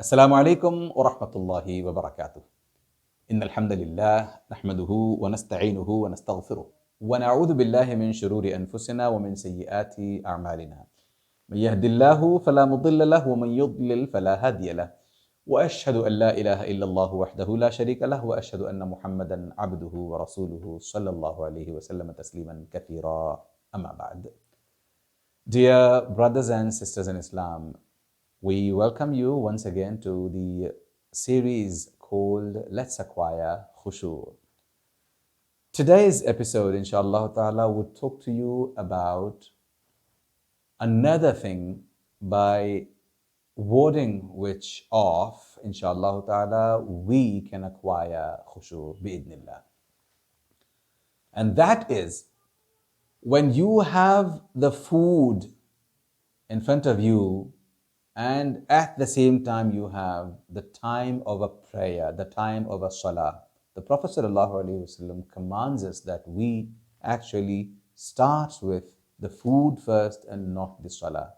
السلام عليكم ورحمة الله وبركاته. إن الحمد لله نحمده ونستعينه ونستغفره ونعوذ بالله من شرور أنفسنا ومن سيئات أعمالنا. من يهد الله فلا مضل له ومن يضلل فلا هادي له. وأشهد أن لا إله إلا الله وحده لا شريك له وأشهد أن محمدا عبده ورسوله صلى الله عليه وسلم تسليما كثيرا. أما بعد. Dear brothers and sisters in Islam, we welcome you once again to the series called Let's Acquire Khushu. Today's episode, inshallah ta'ala, would talk to you about another thing by warding which off, inshallah ta'ala, we can acquire khushu bi'idnillah. And that is when you have the food in front of you and at the same time you have the time of a prayer, the time of a salah. The Prophet ﷺ commands us that we actually start with the food first and not the salah.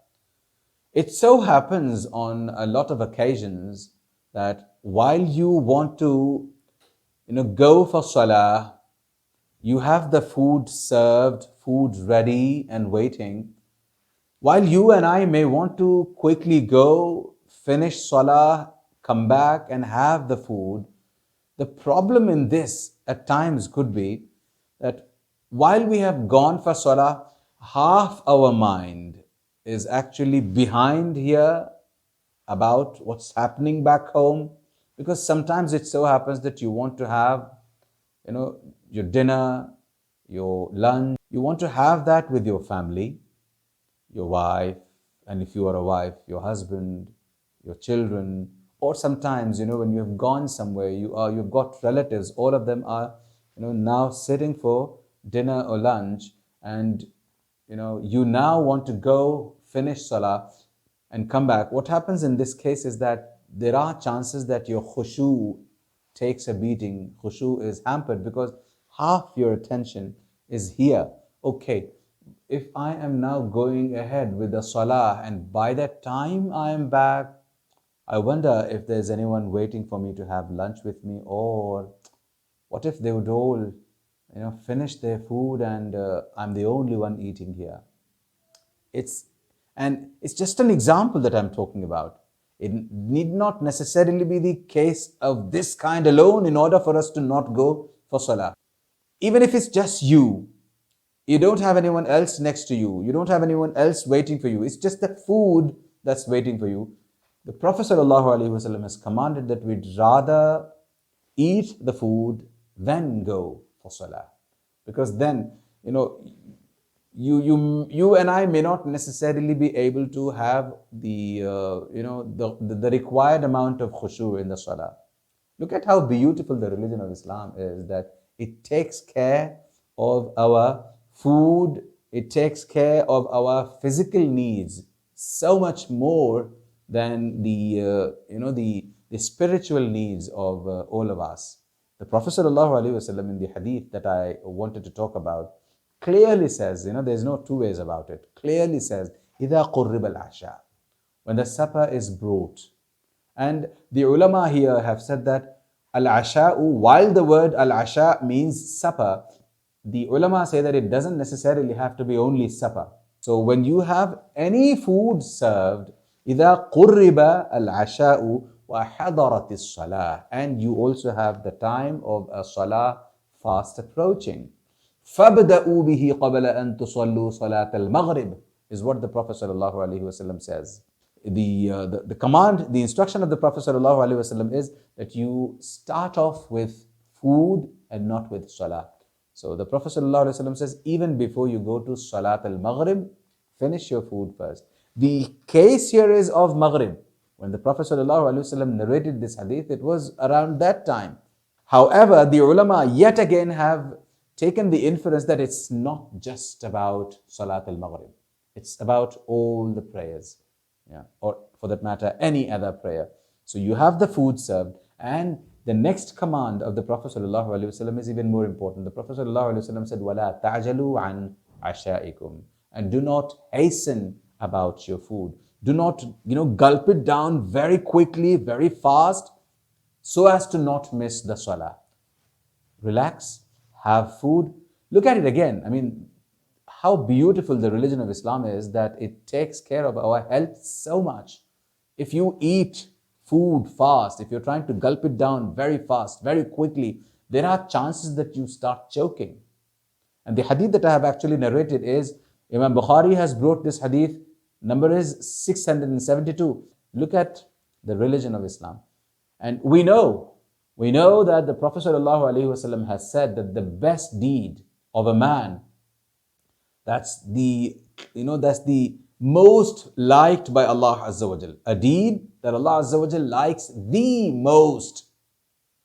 It so happens on a lot of occasions that while you want to go for salah, you have the food served, food ready and waiting. While you and I may want to quickly go, finish salah, come back and have the food, the problem in this at times could be that while we have gone for salah, half our mind is actually behind here about what's happening back home, because sometimes it so happens that you want to have, your dinner, your lunch, you want to have that with your family, your wife, and if you are a wife, your husband, your children, or sometimes, when you have gone somewhere, you've got relatives, all of them are, now sitting for dinner or lunch, and, you now want to go finish salah and come back. What happens in this case is that there are chances that your khushu takes a beating, khushu is hampered because half your attention is here. Okay, if I am now going ahead with the salah and by that time I am back, I wonder if there's anyone waiting for me to have lunch with me, or what if they would all, finish their food and I'm the only one eating here. It's just an example that I'm talking about. It need not necessarily be the case of this kind alone in order for us to not go for salah. Even if it's just you don't have anyone else next to you, you don't have anyone else waiting for you, it's just the food that's waiting for you. The Prophet ﷺ has commanded that we'd rather eat the food than go for salah. Because then, you and I may not necessarily be able to have the required amount of khushu in the salah. Look at how beautiful the religion of Islam is, that it takes care of our food, it takes care of our physical needs so much more than the spiritual needs of all of us. The Prophet ﷺ in the hadith that I wanted to talk about clearly says, there's no two ways about it, clearly says, إِذَا قُرِّبَ الْعَشَاء, when the supper is brought. And the ulama here have said that al-asha'u, while the word al-asha means supper, the ulama say that it doesn't necessarily have to be only supper. So when you have any food served, إِذَا قُرِّبَ الْعَشَاءُ وَحَضَرَتِ الصَّلَاةِ, and you also have the time of a salah fast approaching. فَابْدَأُوا بِهِ قَبْلَ أَن تُصَلُّوا صَلَاةَ الْمَغْرِبِ, is what the Prophet ﷺ says. The command, the instruction of the Prophet ﷺ is that you start off with food and not with salah. So the Prophet ﷺ says, even before you go to Salat al-Maghrib, finish your food first. The case here is of Maghrib. When the Prophet ﷺ narrated this hadith, it was around that time. However, the ulama yet again have taken the inference that it's not just about Salat al-Maghrib. It's about all the prayers, or for that matter, any other prayer. So you have the food served, and the next command of the Prophet ﷺ is even more important. The Prophet ﷺ said, وَلَا تَعْجَلُوا عَنْ عَشَائِكُمْ, and do not hasten about your food. Do not, gulp it down very quickly, very fast, so as to not miss the salah. Relax, have food. Look at it again. I mean, how beautiful the religion of Islam is, that it takes care of our health so much. If you eat food fast, if you're trying to gulp it down very fast, very quickly, there are chances that you start choking. And the hadith that I have actually narrated is, Imam Bukhari has brought this hadith, number is 672. Look at the religion of Islam. And we know that the Prophet ﷺ has said that the best deed of a man, that's the most liked by Allah Azza wa Jal. A deed that Allah Azza wa Jal likes the most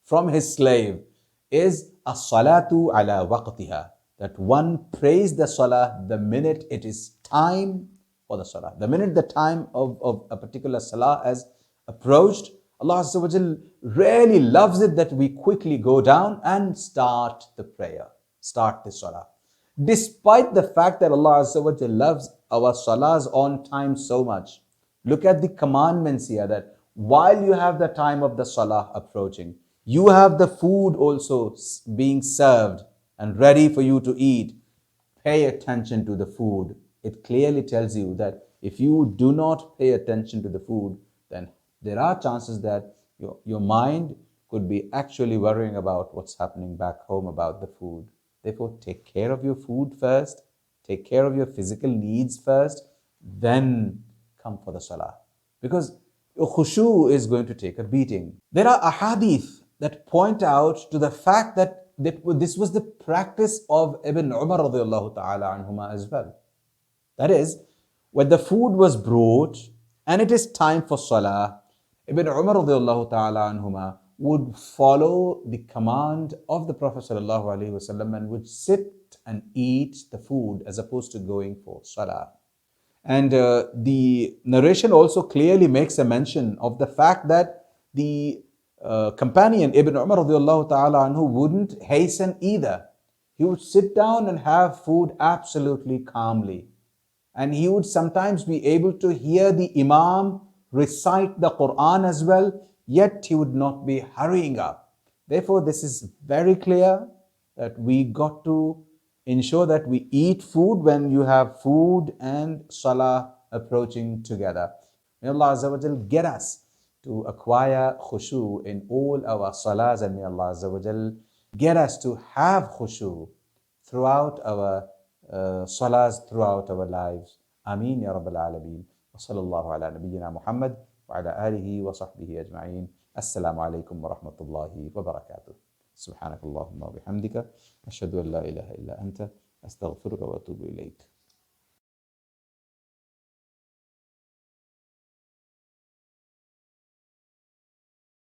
from His slave is as-salatu ala waqtiha. That one prays the salah the minute it is time for the salah. The minute the time of a particular salah has approached, Allah Azza wa Jal really loves it that we quickly go down and start the prayer, start the salah. Despite the fact that Allah Azza wa Jal loves our salahs on time so much, look at the commandments here, that while you have the time of the salah approaching, you have the food also being served and ready for you to eat. Pay attention to the food. It clearly tells you that if you do not pay attention to the food, then there are chances that your mind could be actually worrying about what's happening back home about the food. Therefore, take care of your food first, take care of your physical needs first, then come for the salah. Because your khushu is going to take a beating. There are ahadith that point out to the fact that this was the practice of Ibn Umar radiallahu ta'ala anhuma as well. That is, when the food was brought and it is time for salah, Ibn Umar radiallahu ta'ala anhuma would follow the command of the Prophet sallallahu alaihi wasallam and would sit and eat the food as opposed to going for salah. And the narration also clearly makes a mention of the fact that the companion Ibn Umar radiallahu ta'ala anhu wouldn't hasten either. He would sit down and have food absolutely calmly. And he would sometimes be able to hear the Imam recite the Quran as well, yet he would not be hurrying up. Therefore, this is very clear that we got to ensure that we eat food when you have food and salah approaching together. May Allah Azza wa Jal get us to acquire khushu in all our salahs, and may Allah Azza wa Jal get us to have khushu throughout our salahs, throughout our lives. Ameen ya Rabbal Alameen. Wa sallallahu ala nabiyyina Muhammad wa ala alihi wa sahbihi ajma'in. Assalamu alaikum wa rahmatullahi wa barakatuh. سبحانك اللهم وبحمدك أشهد أن لا إله إلا أنت أستغفرك وأتوب إليك.